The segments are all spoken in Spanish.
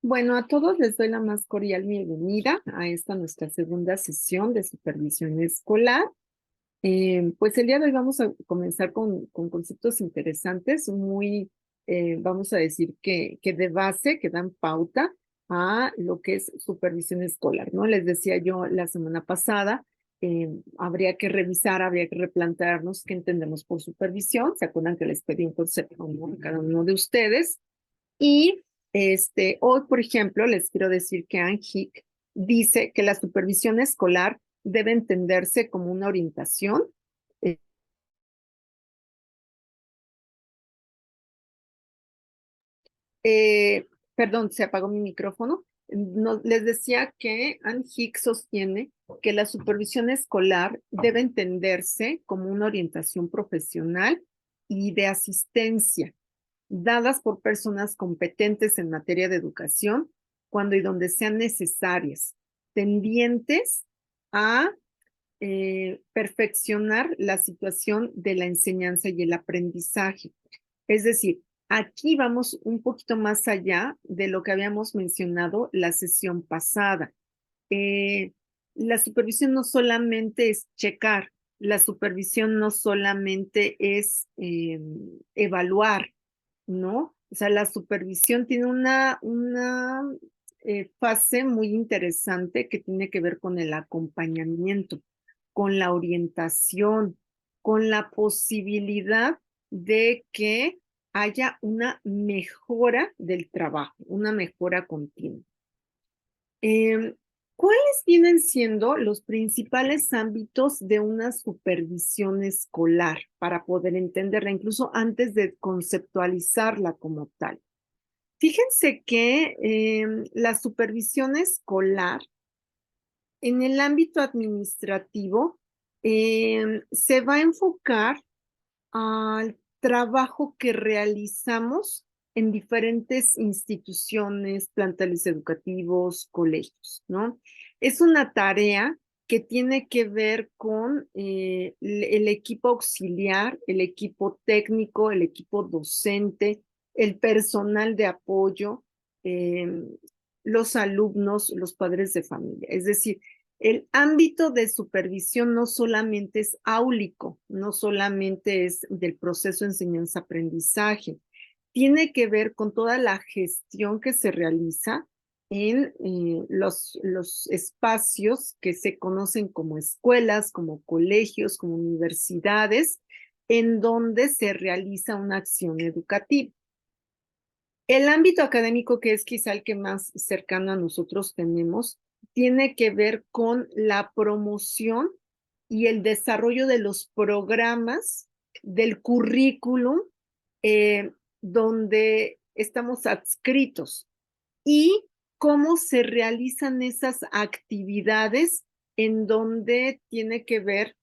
Bueno, a todos les doy la más cordial bienvenida a esta nuestra segunda sesión de supervisión escolar. Pues el día de hoy vamos a comenzar con conceptos interesantes, vamos a decir que de base, que dan pauta a lo que es supervisión escolar, ¿no? Les decía yo la semana pasada, habría que revisar, habría que replantearnos qué entendemos por supervisión. ¿Se acuerdan que les pedí un concepto, ¿no?, a cada uno de ustedes? Y hoy, por ejemplo, les quiero decir que Anne Hick dice que la supervisión escolar debe entenderse como una orientación. eh, eh, Perdón, se apagó mi micrófono. Les decía que Anne Hick sostiene que la supervisión escolar debe entenderse como una orientación profesional y de asistencia dadas por personas competentes en materia de educación cuando y donde sean necesarias, tendientes a perfeccionar la situación de la enseñanza y el aprendizaje. Es decir, aquí vamos un poquito más allá de lo que habíamos mencionado la sesión pasada. Eh, la supervisión no solamente es checar, la supervisión no solamente es evaluar, ¿no? O sea, la supervisión tiene una fase muy interesante que tiene que ver con el acompañamiento, con la orientación, con la posibilidad de que haya una mejora del trabajo, una mejora continua. Em, ¿Cuáles vienen siendo los principales ámbitos de una supervisión escolar para poder entenderla, incluso antes de conceptualizarla como tal? Fíjense que la supervisión escolar en el ámbito administrativo se va a enfocar al trabajo que realizamos en diferentes instituciones, planteles educativos, colegios, ¿no? Es una tarea que tiene que ver con el equipo auxiliar, el equipo técnico, el equipo docente, el personal de apoyo, eh, los alumnos, los padres de familia. Es decir, el ámbito de supervisión no solamente es áulico, no solamente es del proceso de enseñanza-aprendizaje, tiene que ver con toda la gestión que se realiza en los espacios que se conocen como escuelas, como colegios, como universidades, en donde se realiza una acción educativa. El ámbito académico, que es quizá el que más cercano a nosotros tenemos, tiene que ver con la promoción y el desarrollo de los programas del currículum eh, donde estamos adscritos y cómo se realizan esas actividades en donde tiene que ver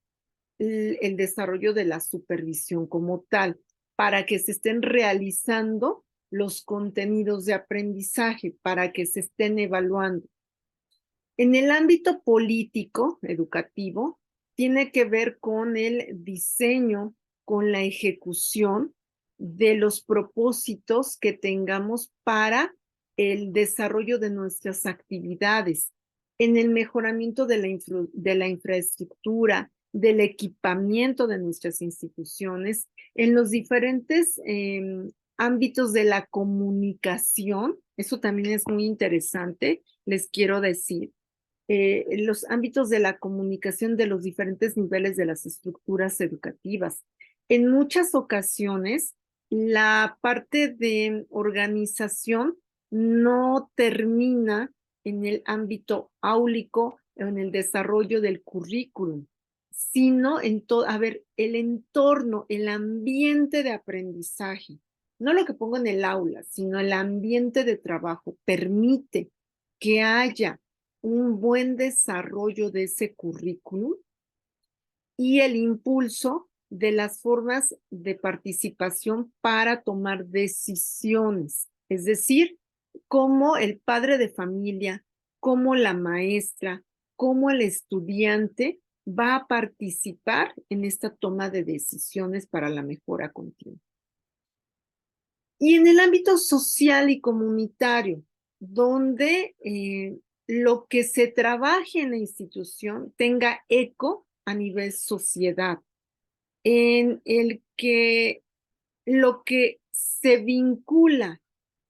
el desarrollo de la supervisión como tal, para que se estén realizando los contenidos de aprendizaje, para que se estén evaluando. En el ámbito político, educativo, tiene que ver con el diseño, con la ejecución de los propósitos que tengamos para el desarrollo de nuestras actividades, en el mejoramiento de la infraestructura, del equipamiento de nuestras instituciones, en los diferentes ámbitos de la comunicación. Eso también es muy interesante, les quiero decir los ámbitos de la comunicación de los diferentes niveles de las estructuras educativas. En muchas ocasiones, la parte de organización no termina en el ámbito áulico o en el desarrollo del currículum, sino en todo, a ver, el entorno, el ambiente de aprendizaje, no lo que pongo en el aula, sino el ambiente de trabajo permite que haya un buen desarrollo de ese currículum y el impulso de las formas de participación para tomar decisiones. Es decir, cómo el padre de familia, cómo la maestra, cómo el estudiante va a participar en esta toma de decisiones para la mejora continua. Y en el ámbito social y comunitario, donde lo que se trabaje en la institución tenga eco a nivel sociedad, en el que lo que se vincula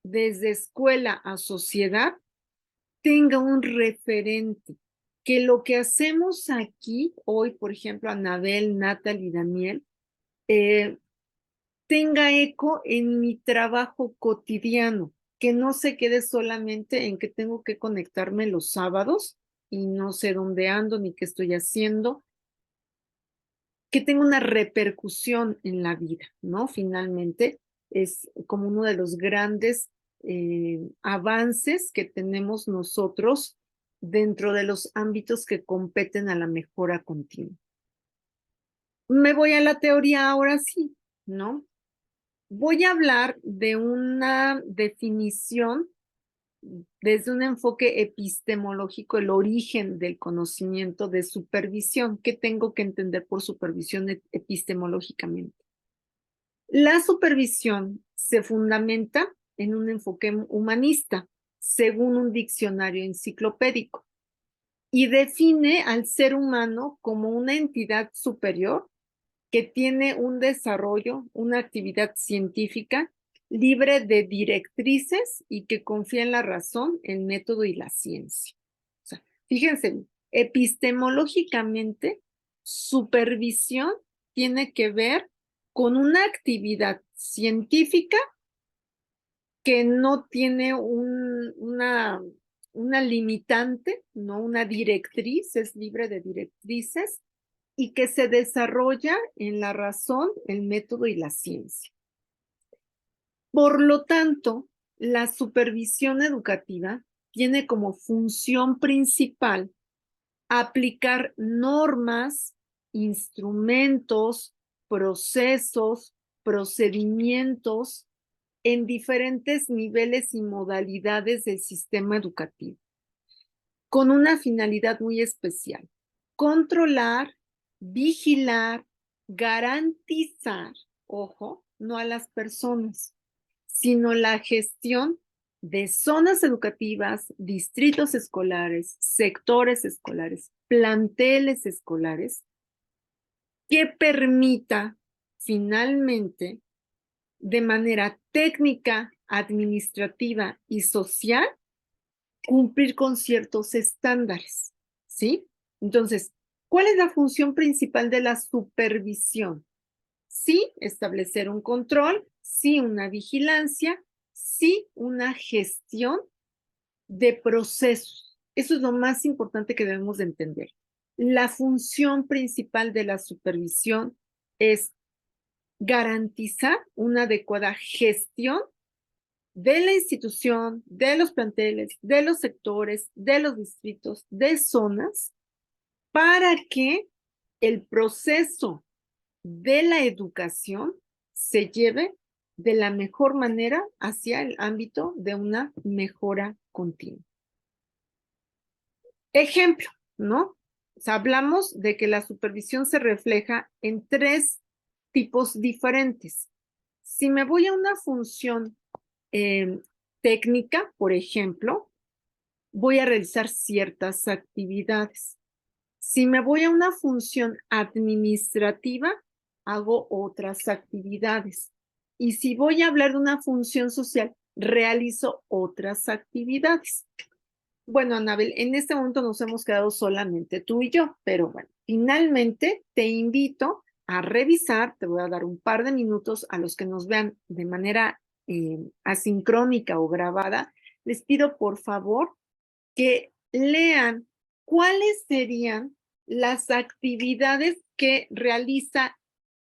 desde escuela a sociedad tenga un referente, que lo que hacemos aquí hoy, por ejemplo, Anabel, Natalie y Daniel, tenga eco en mi trabajo cotidiano, que no se quede solamente en que tengo que conectarme los sábados y no sé dónde ando ni qué estoy haciendo, que tenga una repercusión en la vida, ¿no? Finalmente es como uno de los grandes avances que tenemos nosotros dentro de los ámbitos que competen a la mejora continua. Me voy a la teoría ahora sí, ¿no? Voy a hablar de una definición desde un enfoque epistemológico, el origen del conocimiento de supervisión. ¿Qué tengo que entender por supervisión epistemológicamente? La supervisión se fundamenta en un enfoque humanista, según un diccionario enciclopédico, y define al ser humano como una entidad superior que tiene un desarrollo, una actividad científica libre de directrices y que confía en la razón, el método y la ciencia. O sea, fíjense, epistemológicamente, supervisión tiene que ver con una actividad científica que no tiene una limitante, no una directriz, es libre de directrices y que se desarrolla en la razón, el método y la ciencia. Por lo tanto, la supervisión educativa tiene como función principal aplicar normas, instrumentos, procesos, procedimientos en diferentes niveles y modalidades del sistema educativo, con una finalidad muy especial: controlar, vigilar, garantizar, ojo, no a las personas, sino la gestión de zonas educativas, distritos escolares, sectores escolares, planteles escolares, que permita finalmente, de manera técnica, administrativa y social, cumplir con ciertos estándares, ¿sí? Entonces, ¿cuál es la función principal de la supervisión? Sí, establecer un control, sí, una vigilancia, sí, una gestión de procesos. Eso es lo más importante que debemos de entender. La función principal de la supervisión es garantizar una adecuada gestión de la institución, de los planteles, de los sectores, de los distritos, de zonas, para que el proceso de la educación se lleve de la mejor manera hacia el ámbito de una mejora continua. Ejemplo, ¿no? O sea, hablamos de que la supervisión se refleja en 3 tipos diferentes. Si me voy a una función técnica, por ejemplo, voy a realizar ciertas actividades. Si me voy a una función administrativa, hago otras actividades. Y si voy a hablar de una función social, realizo otras actividades. Bueno, Anabel, en este momento nos hemos quedado solamente tú y yo, pero bueno, finalmente te invito a revisar, te voy a dar un par de minutos a los que nos vean de manera asincrónica o grabada. Les pido por favor que lean cuáles serían las actividades que realiza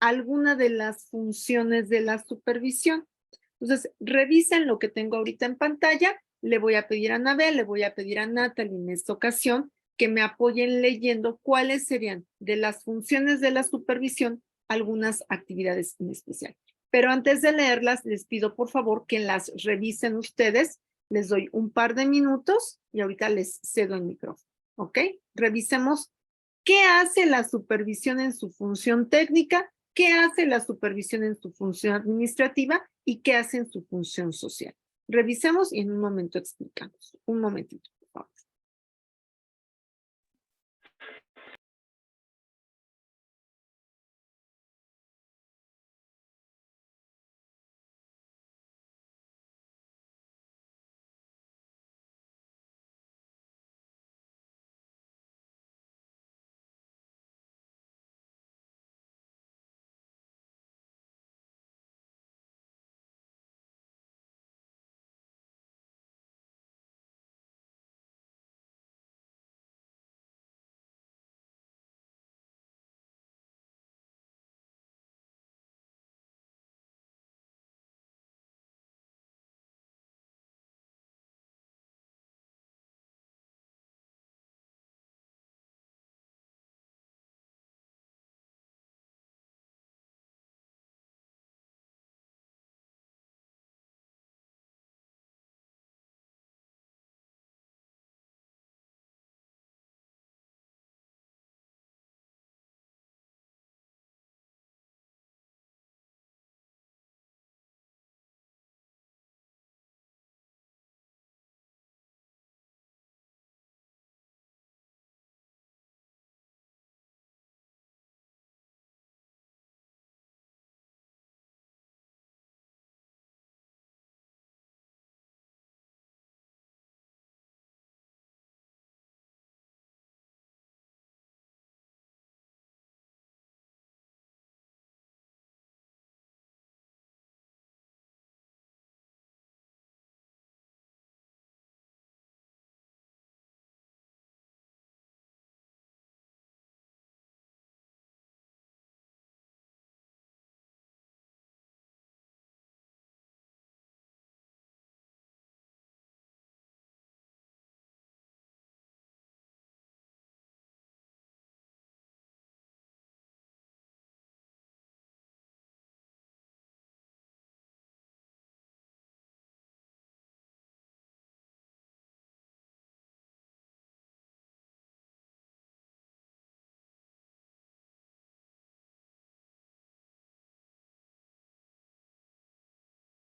alguna de las funciones de la supervisión. Entonces, revisen lo que tengo ahorita en pantalla. Le voy a pedir a Anabel, le voy a pedir a Natalie en esta ocasión que me apoyen leyendo cuáles serían de las funciones de la supervisión algunas actividades en especial. Pero antes de leerlas, les pido por favor que las revisen ustedes. Les doy un par de minutos y ahorita les cedo el micrófono. ¿Ok? Revisemos qué hace la supervisión en su función técnica, qué hace la supervisión en su función administrativa y qué hace en su función social. Revisemos y en un momento explicamos. Un momentito, por favor.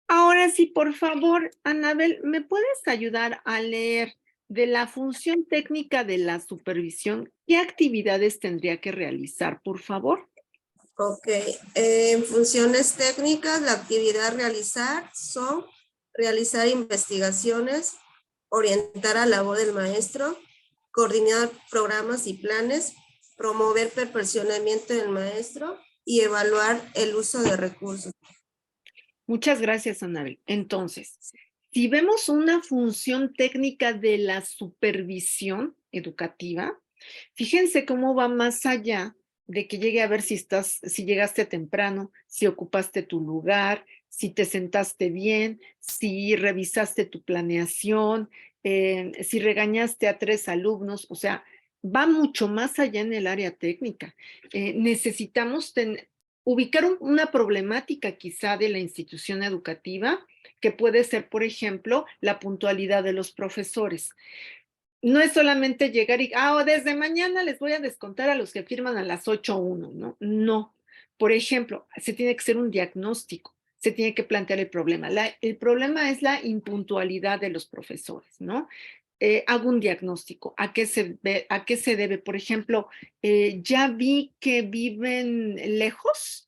Ahora sí, por favor, Anabel, ¿me puedes ayudar a leer de la función técnica de la supervisión? ¿Qué actividades tendría que realizar, por favor? Ok, en funciones técnicas, la actividad a realizar son realizar investigaciones, orientar a la labor del maestro, coordinar programas y planes, promover perfeccionamiento del maestro y evaluar el uso de recursos. Muchas gracias, Anabel. Entonces, si vemos una función técnica de la supervisión educativa, fíjense cómo va más allá de que llegue a ver si llegaste temprano, si ocupaste tu lugar, si te sentaste bien, si revisaste tu planeación, si regañaste a 3 alumnos, o sea, va mucho más allá en el área técnica. Necesitamos ubicar una problemática quizá de la institución educativa, que puede ser, por ejemplo, la puntualidad de los profesores. No es solamente llegar y, desde mañana les voy a descontar a los que firman a las 8:01, ¿no? No. Por ejemplo, se tiene que hacer un diagnóstico, se tiene que plantear el problema. El problema es la impuntualidad de los profesores, ¿no? Hago un diagnóstico. ¿A qué se debe? Por ejemplo, ya vi que viven lejos.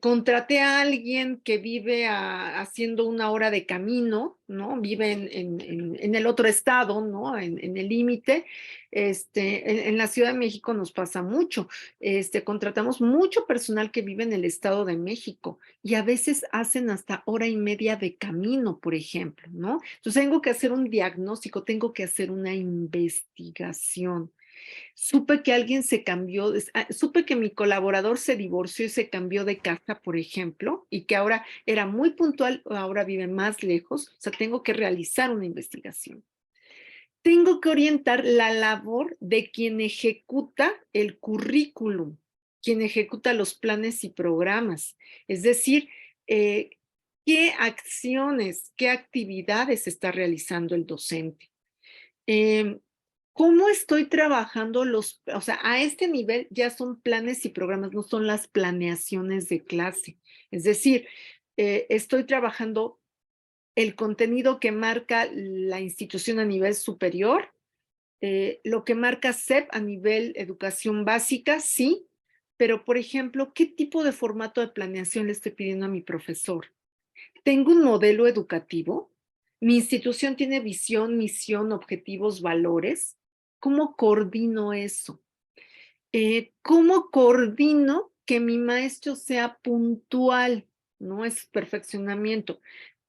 Contraté a alguien que vive haciendo 1 hora de camino, ¿no? Vive en el otro estado, ¿no? En el límite. En la Ciudad de México nos pasa mucho. Contratamos mucho personal que vive en el Estado de México y a veces hacen hasta 1 hora y media de camino, por ejemplo, ¿no? Entonces tengo que hacer un diagnóstico, tengo que hacer una investigación. Supe que alguien se cambió, supe que mi colaborador se divorció y se cambió de casa, por ejemplo, y que ahora era muy puntual, ahora vive más lejos, o sea, tengo que realizar una investigación. Tengo que orientar la labor de quien ejecuta el currículum, quien ejecuta los planes y programas, es decir, qué acciones, qué actividades está realizando el docente. ¿Cómo estoy trabajando o sea, a este nivel ya son planes y programas, no son las planeaciones de clase? Es decir, estoy trabajando el contenido que marca la institución a nivel superior, lo que marca SEP a nivel educación básica, sí, pero por ejemplo, ¿qué tipo de formato de planeación le estoy pidiendo a mi profesor? ¿Tengo un modelo educativo? ¿Mi institución tiene visión, misión, objetivos, valores? ¿Cómo coordino eso? ¿Cómo coordino que mi maestro sea puntual? No es perfeccionamiento.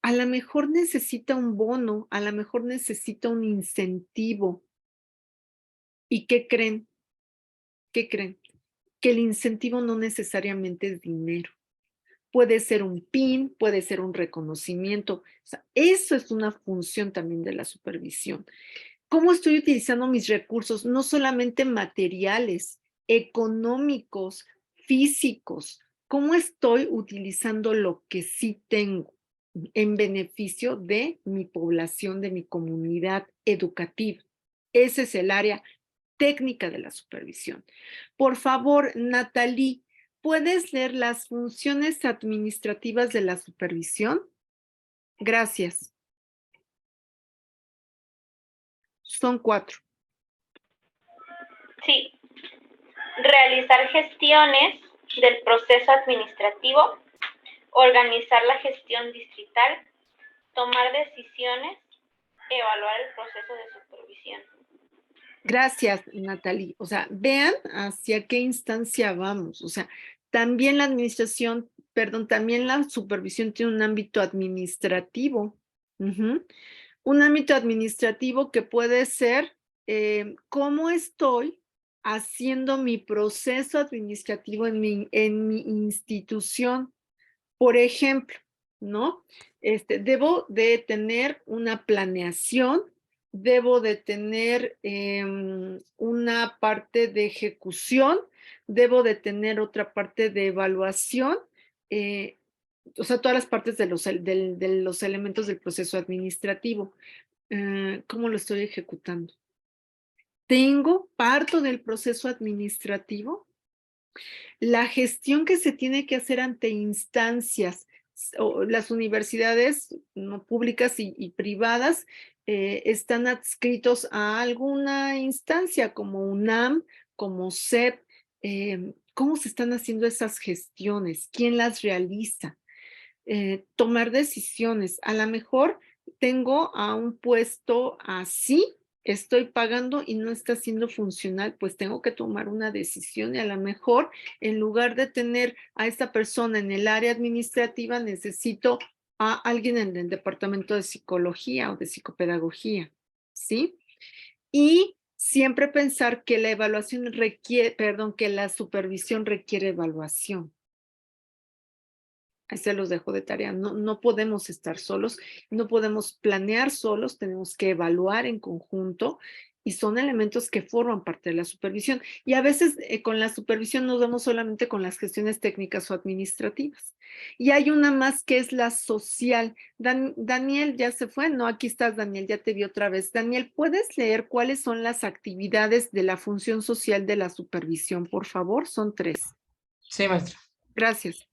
A lo mejor necesita un bono, a lo mejor necesita un incentivo. ¿Y qué creen? ¿Qué creen? Que el incentivo no necesariamente es dinero. Puede ser un PIN, puede ser un reconocimiento. O sea, eso es una función también de la supervisión. ¿Cómo estoy utilizando mis recursos? No solamente materiales, económicos, físicos. ¿Cómo estoy utilizando lo que sí tengo en beneficio de mi población, de mi comunidad educativa? Ese es el área técnica de la supervisión. Por favor, Natalie, ¿puedes leer las funciones administrativas de la supervisión? Gracias. Son 4. Sí. Realizar gestiones del proceso administrativo, organizar la gestión distrital, tomar decisiones, evaluar el proceso de supervisión. Gracias, Natalie. O sea, vean hacia qué instancia vamos. O sea, también la administración, perdón, también la supervisión tiene un ámbito administrativo. Un ámbito administrativo que puede ser cómo estoy haciendo mi proceso administrativo en mi institución. Por ejemplo, ¿no? Debo de tener una planeación, debo de tener una parte de ejecución, debo de tener otra parte de evaluación, o sea, todas las partes de los elementos del proceso administrativo. ¿Cómo lo estoy ejecutando? Parto del proceso administrativo. La gestión que se tiene que hacer ante instancias, las universidades no públicas y privadas están adscritos a alguna instancia como UNAM, como SEP. ¿Cómo se están haciendo esas gestiones? ¿Quién las realiza? Tomar decisiones. A lo mejor tengo a un puesto así, estoy pagando y no está siendo funcional, pues tengo que tomar una decisión y a lo mejor en lugar de tener a esta persona en el área administrativa, necesito a alguien en el departamento de psicología o de psicopedagogía, ¿sí? Y siempre pensar que la evaluación requiere, perdón, que la supervisión requiere evaluación. Ahí se los dejo de tarea. No podemos estar solos, no podemos planear solos, tenemos que evaluar en conjunto y son elementos que forman parte de la supervisión. Y a veces con la supervisión nos vemos solamente con las gestiones técnicas o administrativas. Y hay una más que es la social. Daniel ya se fue. No, aquí estás, Daniel, ya te vi otra vez. Daniel, ¿puedes leer cuáles son las actividades de la función social de la supervisión, por favor? Son 3. Sí, maestra. Gracias.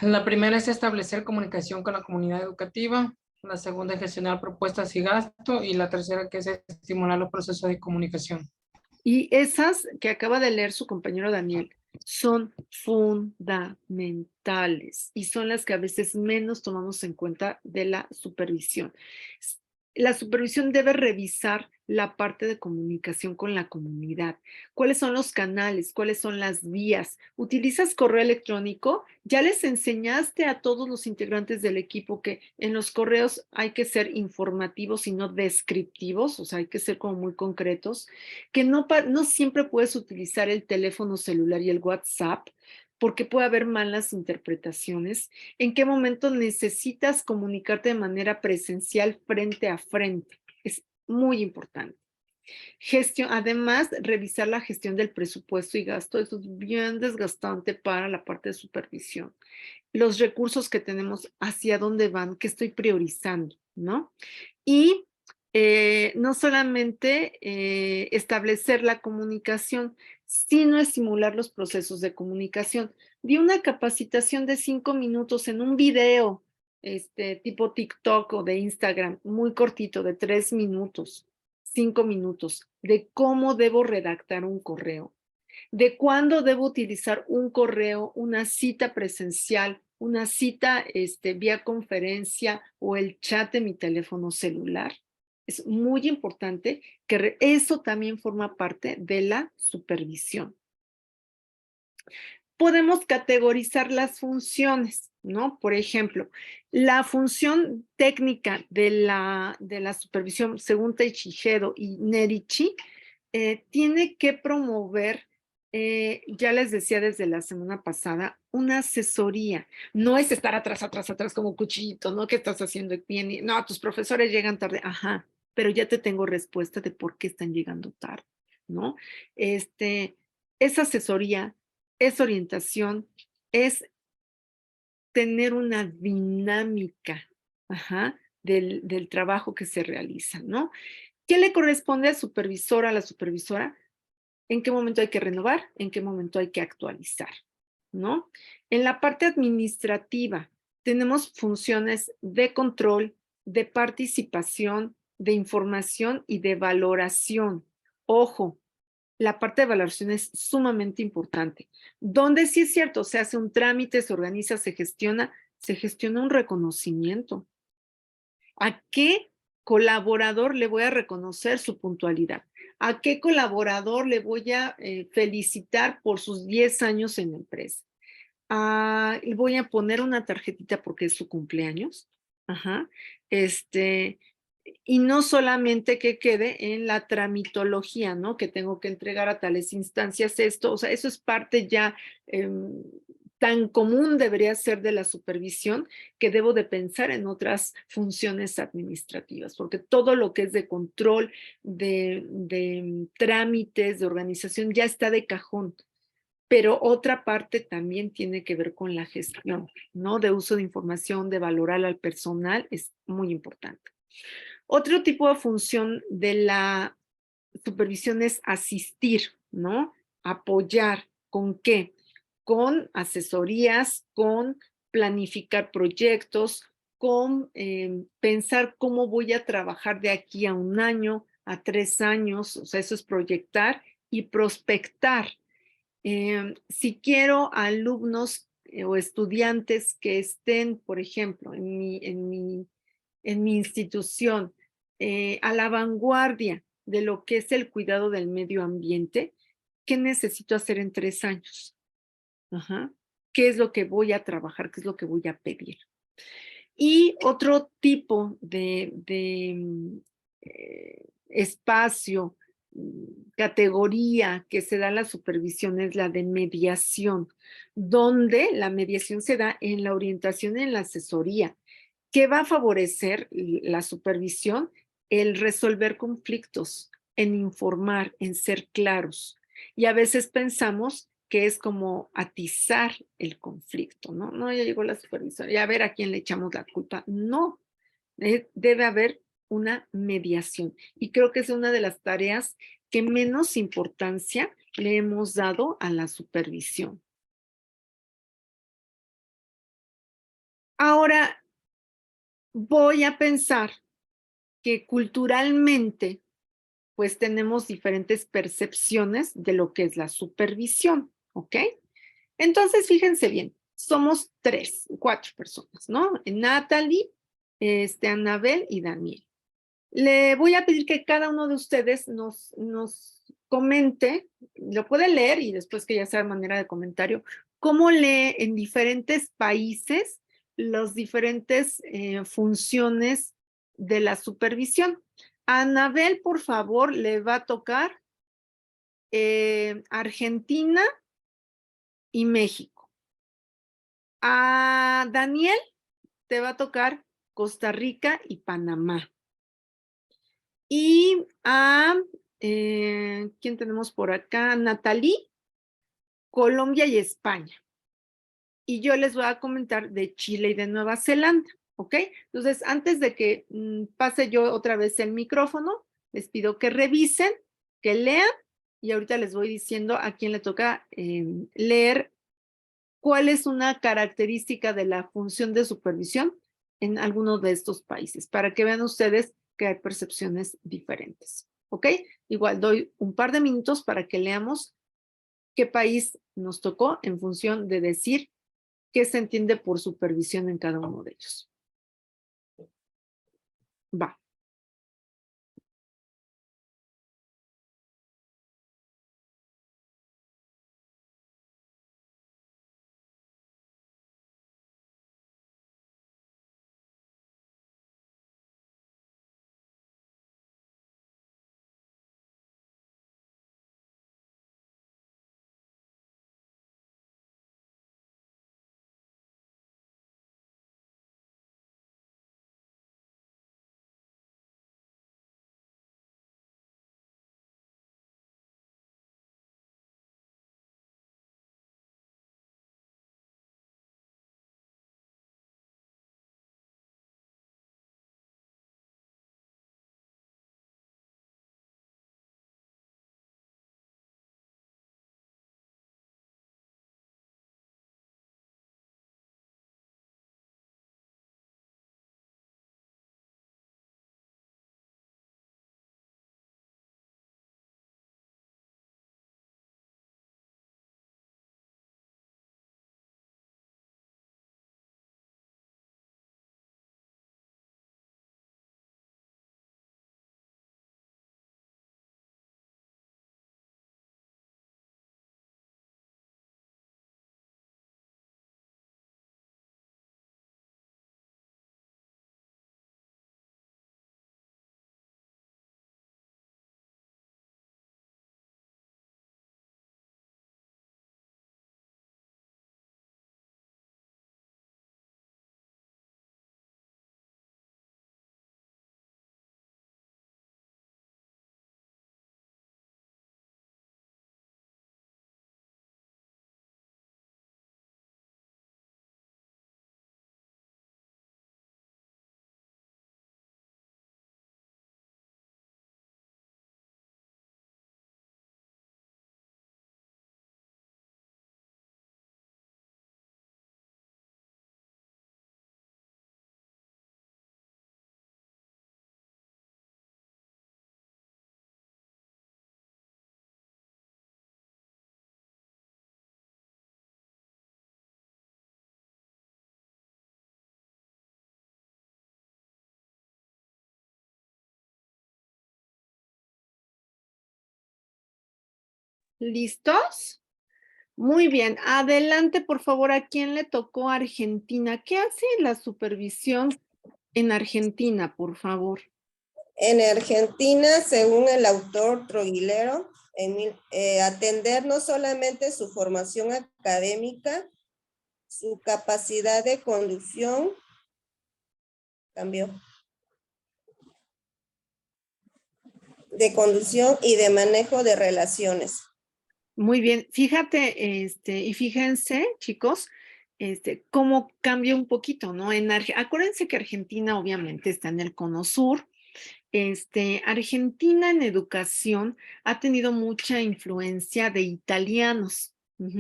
La primera es establecer comunicación con la comunidad educativa. La segunda es gestionar propuestas y gasto. Y la tercera que es estimular los procesos de comunicación. Y esas que acaba de leer su compañero Daniel son fundamentales y son las que a veces menos tomamos en cuenta de la supervisión. La supervisión debe revisar la parte de comunicación con la comunidad. ¿Cuáles son los canales? ¿Cuáles son las vías? ¿Utilizas correo electrónico? Ya les enseñaste a todos los integrantes del equipo que en los correos hay que ser informativos y no descriptivos, o sea, hay que ser como muy concretos, que no siempre puedes utilizar el teléfono celular y el WhatsApp, porque puede haber malas interpretaciones. ¿En qué momento necesitas comunicarte de manera presencial frente a frente? Es muy importante. Además, revisar la gestión del presupuesto y gasto, eso es bien desgastante para la parte de supervisión. Los recursos que tenemos, hacia dónde van, qué estoy priorizando, ¿no? Y no solamente establecer la comunicación, sino estimular los procesos de comunicación. Di una capacitación de 5 minutos en un video tipo TikTok o de Instagram, muy cortito, de 3 minutos, 5 minutos, de cómo debo redactar un correo, de cuándo debo utilizar un correo, una cita presencial, una cita vía conferencia o el chat de mi teléfono celular. Es muy importante que eso también forma parte de la supervisión. Podemos categorizar las funciones, ¿no? Por ejemplo, la función técnica de la supervisión, según Teichihedo y Nerichi, tiene que promover, ya les decía desde la semana pasada, una asesoría. No es estar atrás como cuchillito, ¿no? ¿Qué estás haciendo bien? No, tus profesores llegan tarde. Ajá, pero ya te tengo respuesta de por qué están llegando tarde, ¿no? Esa asesoría, es orientación, es tener una dinámica, ajá, del trabajo que se realiza, ¿no? ¿Qué le corresponde al supervisor, a la supervisora? ¿En qué momento hay que renovar? ¿En qué momento hay que actualizar? ¿No? En la parte administrativa tenemos funciones de control, de participación, de información y de valoración. Ojo, la parte de valoración es sumamente importante. Donde sí es cierto, se hace un trámite, se organiza, se gestiona un reconocimiento. ¿A qué colaborador le voy a reconocer su puntualidad? ¿A qué colaborador le voy a felicitar por sus 10 años en la empresa? Le voy a poner una tarjetita porque es su cumpleaños. Ajá. Y no solamente que quede en la tramitología, ¿no? Que tengo que entregar a tales instancias esto, o sea, eso es parte ya tan común debería ser de la supervisión que debo de pensar en otras funciones administrativas, porque todo lo que es de control, de trámites, de organización, ya está de cajón. Pero otra parte también tiene que ver con la gestión, ¿no? De uso de información, de valorar al personal, es muy importante. Otro tipo de función de la supervisión es asistir, ¿no? Apoyar. ¿Con qué? Con asesorías, con planificar proyectos, con pensar cómo voy a trabajar de aquí a 1 año, a 3 años, o sea, eso es proyectar y prospectar. Si quiero alumnos o estudiantes que estén, por ejemplo, en mi institución, a la vanguardia de lo que es el cuidado del medio ambiente, ¿qué necesito hacer en 3 años? Ajá. ¿Qué es lo que voy a trabajar? ¿Qué es lo que voy a pedir? Y otro tipo de espacio, categoría que se da en la supervisión es la de mediación, donde la mediación se da en la orientación y en la asesoría. ¿Qué va a favorecer la supervisión? El resolver conflictos, en informar, en ser claros. Y a veces pensamos que es como atizar el conflicto, ¿no? No, ya llegó la supervisora, ya a ver a quién le echamos la culpa. No, debe haber una mediación. Y creo que es una de las tareas que menos importancia le hemos dado a la supervisión. Ahora, voy a pensar que culturalmente, pues tenemos diferentes percepciones de lo que es la supervisión, ¿ok? Entonces, fíjense bien, somos 4 personas, ¿no? Natalie, Anabel y Daniel. Le voy a pedir que cada uno de ustedes nos comente, lo puede leer y después que ya sea de manera de comentario, cómo lee en diferentes países las diferentes funciones de la supervisión. A Anabel, por favor, le va a tocar Argentina y México. A Daniel te va a tocar Costa Rica y Panamá. Y a, ¿quién tenemos por acá? Natalie, Colombia y España. Y yo les voy a comentar de Chile y de Nueva Zelanda, ¿ok? Entonces, antes de que pase yo otra vez el micrófono, les pido que revisen, que lean, y ahorita les voy diciendo a quién le toca leer cuál es una característica de la función de supervisión en alguno de estos países, para que vean ustedes que hay percepciones diferentes. ¿Ok? Igual doy un par de minutos para que leamos qué país nos tocó en función de decir qué se entiende por supervisión en cada uno de ellos. Va. ¿Listos? Muy bien. Adelante, por favor. ¿A quién le tocó Argentina? ¿Qué hace la supervisión en Argentina, por favor? En Argentina, según el autor Troguilero, atender no solamente su formación académica, su capacidad de conducción, de conducción y de manejo de relaciones. Muy bien. Fíjate, y fíjense, chicos, cómo cambia un poquito, ¿no? Acuérdense que Argentina obviamente está en el cono sur. Argentina en educación ha tenido mucha influencia de italianos.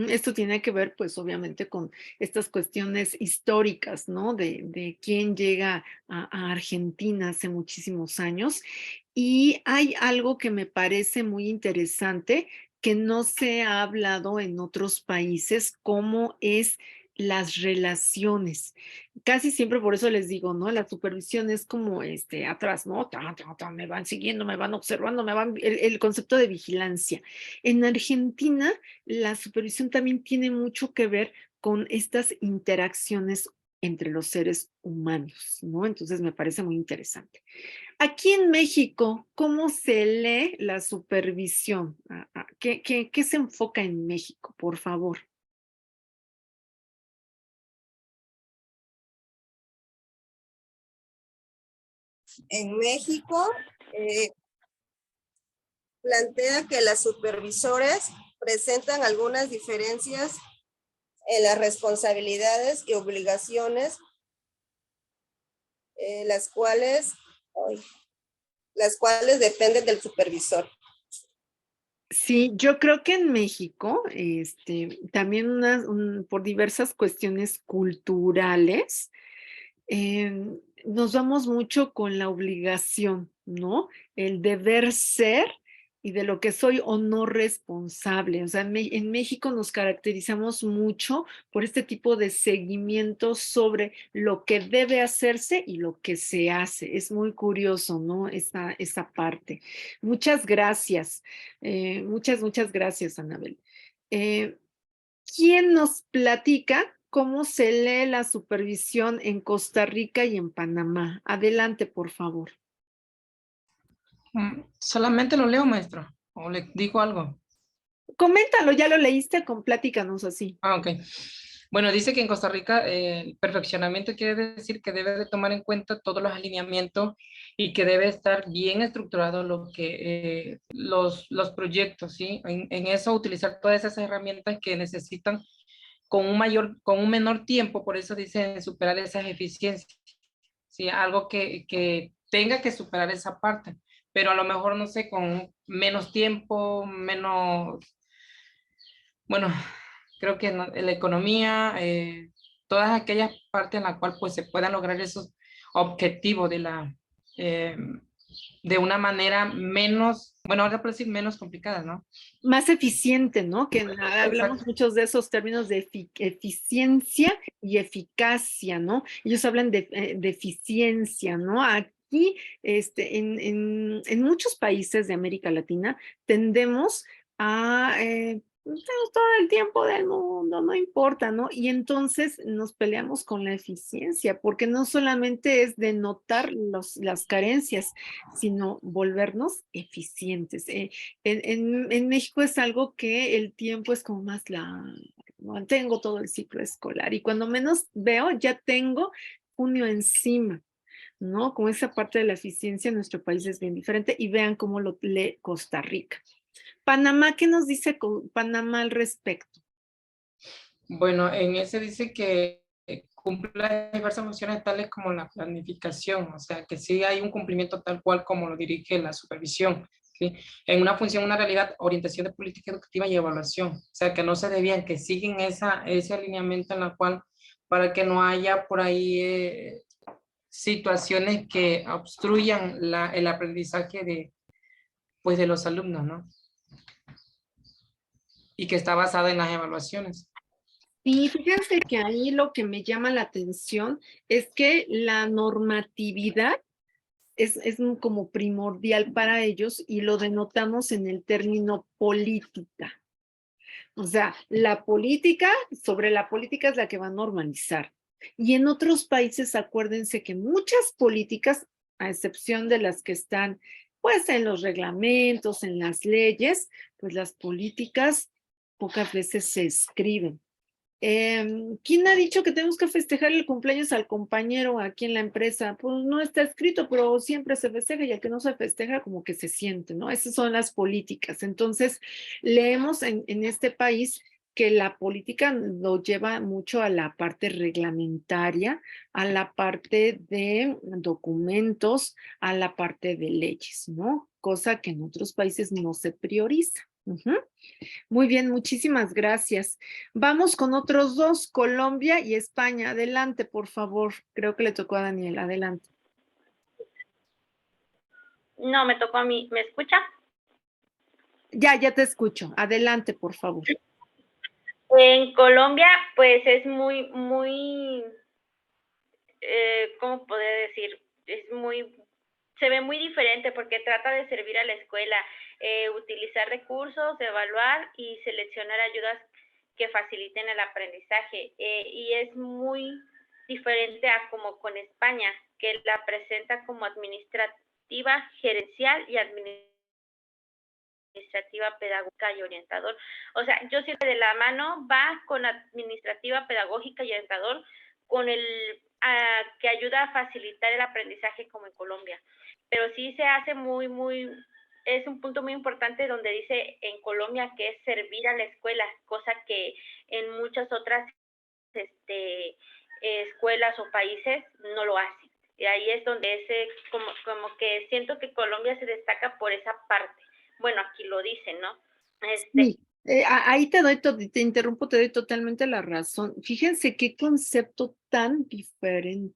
Esto tiene que ver, pues, obviamente, con estas cuestiones históricas, ¿no? De quién llega a Argentina hace muchísimos años. Y hay algo que me parece muy interesante que no se ha hablado en otros países, como es las relaciones. Casi siempre por eso les digo, ¿no? La supervisión es como atrás, ¿no? Me van siguiendo, me van observando, el concepto de vigilancia. En Argentina, la supervisión también tiene mucho que ver con estas interacciones entre los seres humanos, ¿no? Entonces me parece muy interesante. Aquí en México, ¿cómo se lee la supervisión? ¿Qué se enfoca en México, por favor? En México, plantea que las supervisores presentan algunas diferencias en las responsabilidades y obligaciones, las cuales dependen del supervisor. Sí, yo creo que en México, también por diversas cuestiones culturales, nos vamos mucho con la obligación, ¿no? El deber ser y de lo que soy o no responsable. O sea, en México nos caracterizamos mucho por este tipo de seguimiento sobre lo que debe hacerse y lo que se hace. Es muy curioso, ¿no? Esa parte. Muchas gracias. Muchas gracias, Anabel. Eh, ¿Quién nos platica cómo se lee la supervisión en Costa Rica y en Panamá? Adelante, por favor. Solamente lo leo, maestro, o le digo algo. Coméntalo, ya lo leíste, platícanos así. Ok. Bueno, dice que en Costa Rica el perfeccionamiento quiere decir que debe de tomar en cuenta todos los alineamientos y que debe estar bien estructurado los proyectos, ¿sí? En eso utilizar todas esas herramientas que necesitan con un menor tiempo, por eso dicen superar esas eficiencias, ¿sí? Algo que tenga que superar esa parte, pero a lo mejor, no sé, con menos tiempo, menos, bueno, creo que en la economía, todas aquellas partes en las cuales pues se puedan lograr esos objetivos eh, de una manera menos, bueno, ahora por decir menos complicada, ¿no? Más eficiente, ¿no? Que hablamos Exacto. muchos de esos términos de eficiencia y eficacia, ¿no? Ellos hablan de eficiencia, ¿no? Aquí, en muchos países de América Latina, tendemos a tenemos todo el tiempo del mundo, no importa, ¿no? Y entonces nos peleamos con la eficiencia, porque no solamente es denotar las carencias, sino volvernos eficientes. En México es algo que el tiempo es como más largo, ¿no? Tengo todo el ciclo escolar y cuando menos veo ya tengo junio encima, ¿no? Con esa parte de la eficiencia en nuestro país es bien diferente y vean cómo lo lee Costa Rica. Panamá, ¿qué nos dice Panamá al respecto? Bueno, en ese dice que cumple diversas funciones tales como la planificación, o sea, que sí hay un cumplimiento tal cual como lo dirige la supervisión, ¿sí? En una función, una realidad, orientación de política educativa y evaluación, o sea, que no se desvían, que siguen ese alineamiento en la cual, para que no haya por ahí situaciones que obstruyan el aprendizaje pues, de los alumnos, ¿no? Y que está basada en las evaluaciones. Y fíjense que ahí lo que me llama la atención es que la normatividad es como primordial para ellos y lo denotamos en el término política. O sea, sobre la política es la que va a normalizar. Y en otros países, acuérdense que muchas políticas, a excepción de las que están pues en los reglamentos, en las leyes, pues las políticas pocas veces se escriben. ¿Quién ha dicho que tenemos que festejar el cumpleaños al compañero aquí en la empresa? Pues no está escrito, pero siempre se festeja y al que no se festeja como que se siente, ¿no? Esas son las políticas. Entonces, leemos en este país que la política lo lleva mucho a la parte reglamentaria, a la parte de documentos, a la parte de leyes, ¿no? Cosa que en otros países no se prioriza. Muy bien, muchísimas gracias. Vamos con otros dos, Colombia y España. Adelante, por favor. Creo que le tocó a Daniel. Adelante. No, me tocó a mí. ¿Me escucha? Ya te escucho. Adelante, por favor. En Colombia, pues es ¿cómo poder decir? Se ve muy diferente porque trata de servir a la escuela, utilizar recursos, evaluar y seleccionar ayudas que faciliten el aprendizaje. Y es muy diferente a como con España, que la presenta como administrativa, gerencial y administrativa pedagógica y orientador. O sea, yo siento que de la mano va con administrativa, pedagógica y orientador, con que ayuda a facilitar el aprendizaje como en Colombia. Pero sí se hace es un punto muy importante donde dice en Colombia que es servir a la escuela, cosa que en muchas otras escuelas o países no lo hacen. Y ahí es donde como que siento que Colombia se destaca por esa parte. Bueno, aquí lo dicen, ¿no? Sí, ahí te interrumpo, te doy totalmente la razón. Fíjense qué concepto tan diferente.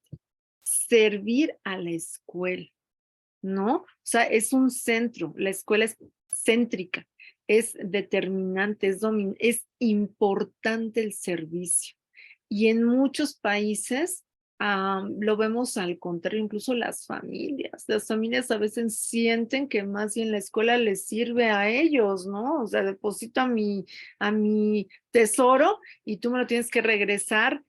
servir a la escuela, ¿no? O sea, es un centro, la escuela es céntrica, es determinante, es importante el servicio. Y en muchos países lo vemos al contrario, incluso las familias a veces sienten que más bien la escuela les sirve a ellos, ¿no? O sea, deposito a mi tesoro y tú me lo tienes que regresar,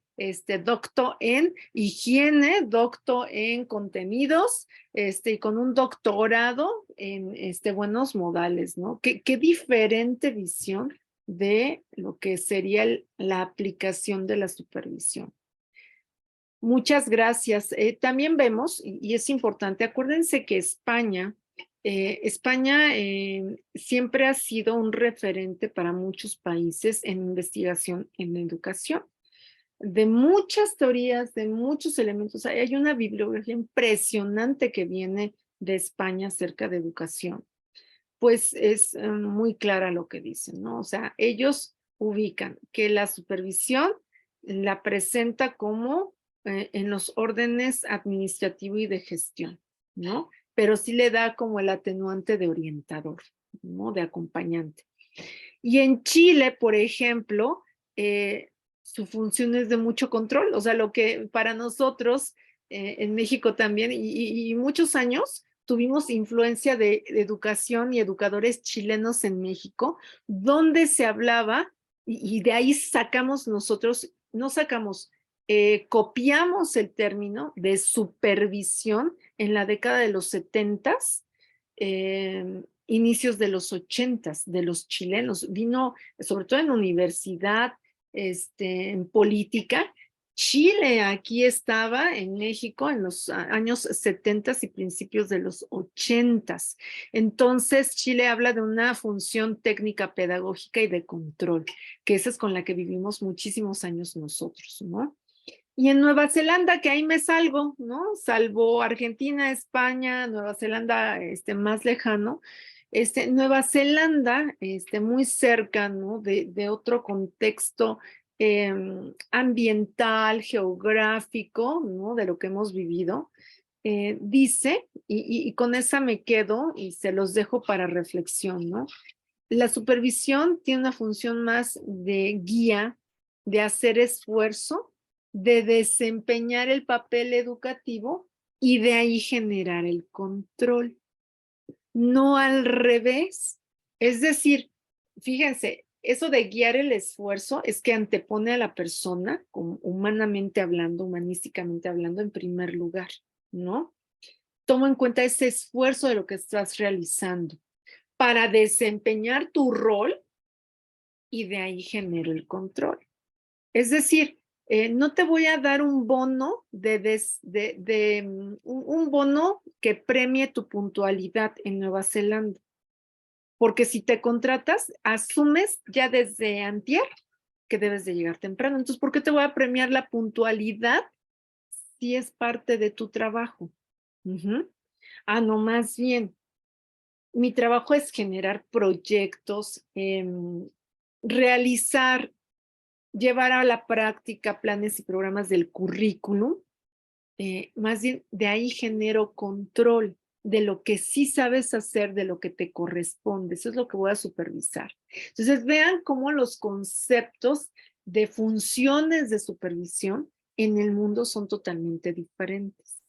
docto en higiene, docto en contenidos, y con un doctorado en buenos modales, ¿no? Qué diferente visión de lo que sería la aplicación de la supervisión. Muchas gracias. También vemos, y es importante, acuérdense que España siempre ha sido un referente para muchos países en investigación en educación. De muchas teorías, de muchos elementos, hay una bibliografía impresionante que viene de España acerca de educación. Pues es muy clara lo que dicen, ¿no? O sea, ellos ubican que la supervisión la presenta como en los órdenes administrativo y de gestión, ¿no? Pero sí le da como el atenuante de orientador, ¿no? De acompañante. Y en Chile, por ejemplo, su función es de mucho control, o sea, lo que para nosotros en México también, y muchos años, tuvimos influencia de educación y educadores chilenos en México, donde se hablaba, y de ahí sacamos nosotros, no sacamos, copiamos el término de supervisión en la década de los 70s, inicios de los 80s, de los chilenos. Vino, sobre todo en universidad, en política. Chile aquí estaba en México en los años 70s y principios de los 80s. Entonces, Chile habla de una función técnica pedagógica y de control, que esa es con la que vivimos muchísimos años nosotros, ¿no? Y en Nueva Zelanda, que ahí me salgo, ¿no? Salvo Argentina, España, Nueva Zelanda, más lejano. Nueva Zelanda, muy cerca, ¿no? De otro contexto ambiental, geográfico, ¿no? De lo que hemos vivido. Dice, y con esa me quedo y se los dejo para reflexión, ¿no? La supervisión tiene una función más de guía, de hacer esfuerzo, de desempeñar el papel educativo y de ahí generar el control. No al revés. Es decir, fíjense, eso de guiar el esfuerzo es que antepone a la persona, humanamente hablando, humanísticamente hablando, en primer lugar, ¿no? Toma en cuenta ese esfuerzo de lo que estás realizando para desempeñar tu rol y de ahí genero el control. Es decir, no te voy a dar un bono un bono que premie tu puntualidad en Nueva Zelanda, porque si te contratas, asumes ya desde antier que debes de llegar temprano. Entonces, ¿por qué te voy a premiar la puntualidad si es parte de tu trabajo? No, más bien, mi trabajo es generar proyectos, realizar, llevar a la práctica planes y programas del currículum. Más bien, de ahí genero control de lo que sí sabes hacer, de lo que te corresponde. Eso es lo que voy a supervisar. Entonces, vean cómo los conceptos de funciones de supervisión en el mundo son totalmente diferentes.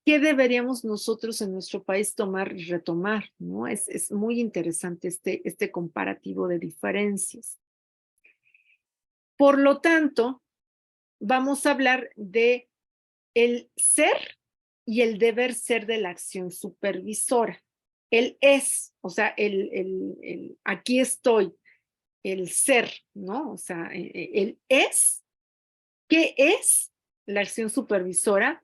¿Qué deberíamos nosotros en nuestro país tomar y retomar? ¿No? Es muy interesante este comparativo de diferencias. Por lo tanto, vamos a hablar de el ser y el deber ser de la acción supervisora. El es, o sea, aquí estoy, el ser, ¿no? O sea, el es, ¿qué es la acción supervisora?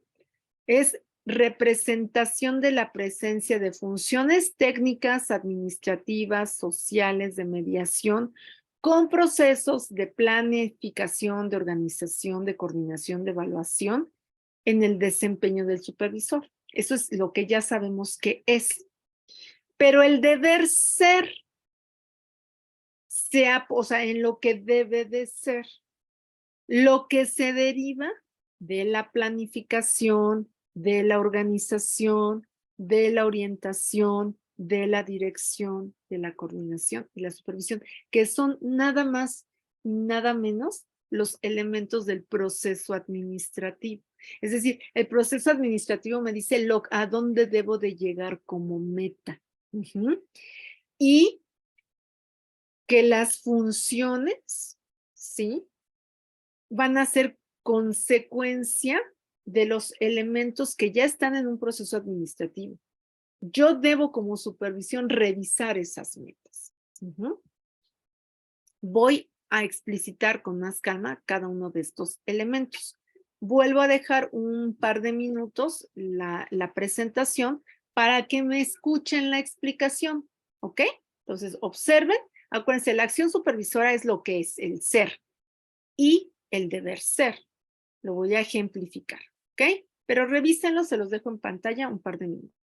Es representación de la presencia de funciones técnicas, administrativas, sociales, de mediación, con procesos de planificación, de organización, de coordinación, de evaluación en el desempeño del supervisor. Eso es lo que ya sabemos que es. Pero el deber ser, o sea, en lo que debe de ser, lo que se deriva de la planificación, de la organización, de la orientación, de la dirección, de la coordinación y la supervisión, que son nada más, nada menos los elementos del proceso administrativo. Es decir, el proceso administrativo me dice a dónde debo de llegar como meta. Y que las funciones, ¿sí? Van a ser consecuencia de los elementos que ya están en un proceso administrativo. Yo debo como supervisión revisar esas metas. Voy a explicitar con más calma cada uno de estos elementos. Vuelvo a dejar un par de minutos la presentación para que me escuchen la explicación, ¿ok? Entonces, observen, acuérdense, la acción supervisora es lo que es el ser y el deber ser. Lo voy a ejemplificar, ¿ok? Pero revísenlo, se los dejo en pantalla un par de minutos.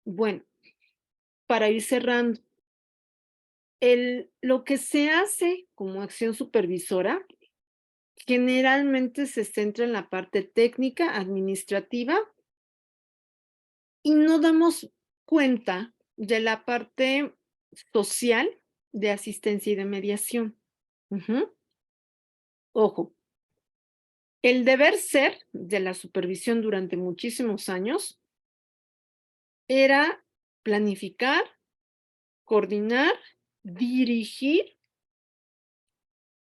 Bueno, para ir cerrando, lo que se hace como acción supervisora generalmente se centra en la parte técnica, administrativa, y no damos cuenta de la parte social de asistencia y de mediación. Ojo, El deber ser de la supervisión durante muchísimos años era planificar, coordinar, dirigir,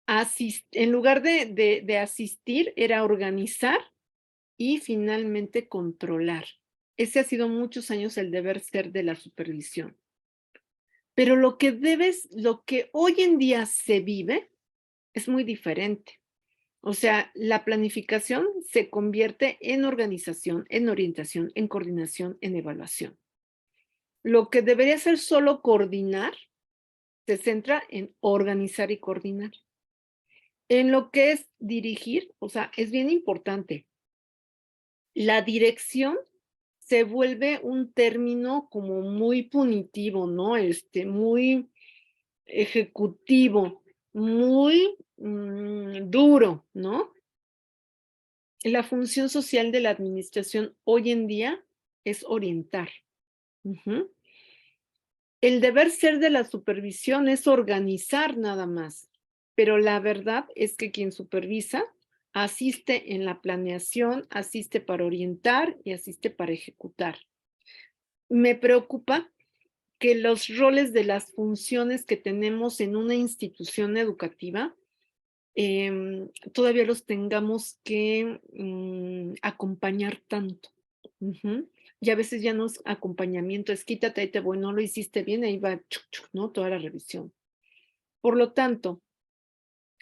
en lugar de asistir, era organizar y finalmente controlar. Ese ha sido muchos años el deber ser de la supervisión. Pero lo que hoy en día se vive es muy diferente. O sea, la planificación se convierte en organización, en orientación, en coordinación, en evaluación. Lo que debería ser solo coordinar se centra en organizar y coordinar. En lo que es dirigir, o sea, es bien importante. La dirección se vuelve un término como muy punitivo, ¿no? Muy ejecutivo, muy duro, ¿no? La función social de la administración hoy en día es orientar. Ujú. El deber ser de la supervisión es organizar nada más, pero la verdad es que quien supervisa asiste en la planeación, asiste para orientar y asiste para ejecutar. Me preocupa que los roles de las funciones que tenemos en una institución educativa todavía los tengamos que acompañar tanto. Ujú. Y a veces ya no es acompañamiento, es quítate, ahí te voy, no lo hiciste bien, ahí va, chuc, chuc, ¿no? Toda la revisión. Por lo tanto,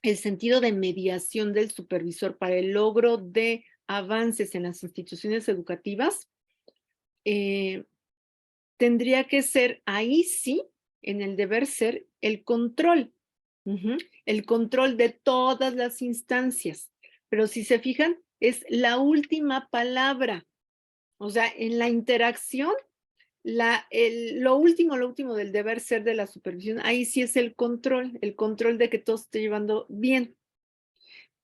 el sentido de mediación del supervisor para el logro de avances en las instituciones educativas tendría que ser ahí sí, en el deber ser, el control. El control de todas las instancias. Pero si se fijan, es la última palabra. O sea, en la interacción, lo último del deber ser de la supervisión, ahí sí es el control de que todo se esté llevando bien.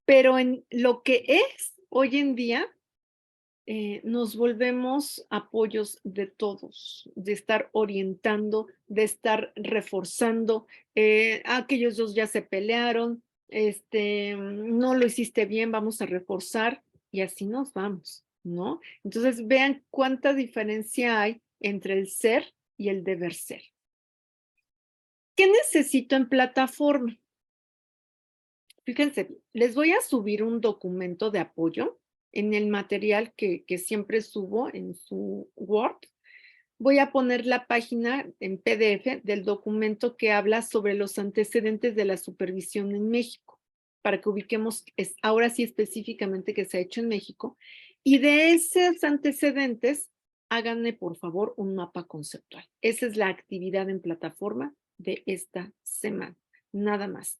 Pero en lo que es hoy en día, nos volvemos apoyos de todos, de estar orientando, de estar reforzando. Aquellos dos ya se pelearon, no lo hiciste bien, vamos a reforzar y así nos vamos, ¿no? Entonces vean cuánta diferencia hay entre el ser y el deber ser. ¿Qué necesito en plataforma? Fíjense, les voy a subir un documento de apoyo en el material que siempre subo en su Word. Voy a poner la página en PDF del documento que habla sobre los antecedentes de la supervisión en México, para que ubiquemos ahora sí específicamente qué se ha hecho en México. Y de esos antecedentes, háganme por favor un mapa conceptual. Esa es la actividad en plataforma de esta semana, nada más.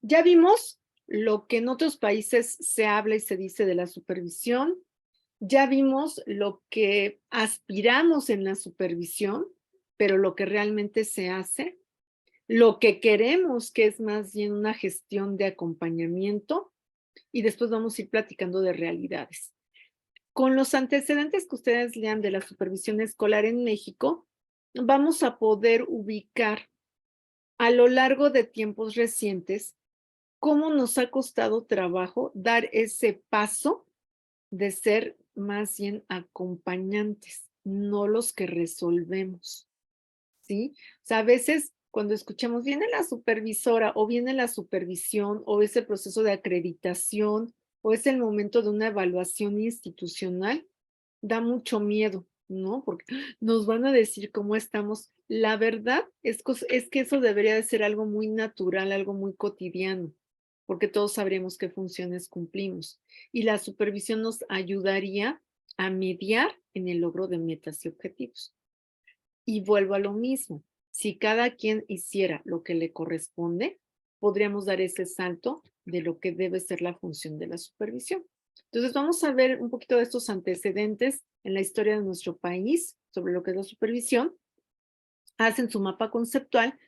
Ya vimos lo que en otros países se habla y se dice de la supervisión. Ya vimos lo que aspiramos en la supervisión, pero lo que realmente se hace. Lo que queremos, que es más bien una gestión de acompañamiento. Y después vamos a ir platicando de realidades. Con los antecedentes que ustedes lean de la supervisión escolar en México, vamos a poder ubicar a lo largo de tiempos recientes cómo nos ha costado trabajo dar ese paso de ser más bien acompañantes, no los que resolvemos, ¿sí? O sea, a veces cuando escuchamos, viene la supervisora o viene la supervisión o es el proceso de acreditación o es el momento de una evaluación institucional, da mucho miedo, ¿no? Porque nos van a decir cómo estamos. La verdad es que eso debería de ser algo muy natural, algo muy cotidiano, porque todos sabremos qué funciones cumplimos. Y la supervisión nos ayudaría a mediar en el logro de metas y objetivos. Y vuelvo a lo mismo. Si cada quien hiciera lo que le corresponde, podríamos dar ese salto de lo que debe ser la función de la supervisión. Entonces vamos a ver un poquito de estos antecedentes en la historia de nuestro país sobre lo que es la supervisión. Hacen su mapa conceptual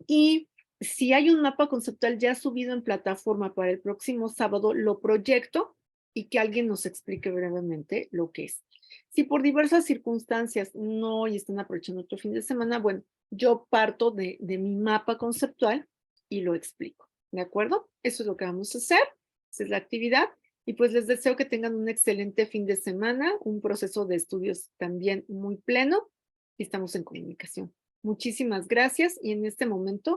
y si hay un mapa conceptual ya subido en plataforma para el próximo sábado, lo proyecto y que alguien nos explique brevemente lo que es. Si por diversas circunstancias no y están aprovechando otro fin de semana, bueno, yo parto de mi mapa conceptual y lo explico, ¿de acuerdo? Eso es lo que vamos a hacer, esa es la actividad. Y pues les deseo que tengan un excelente fin de semana, un proceso de estudios también muy pleno y estamos en comunicación. Muchísimas gracias y en este momento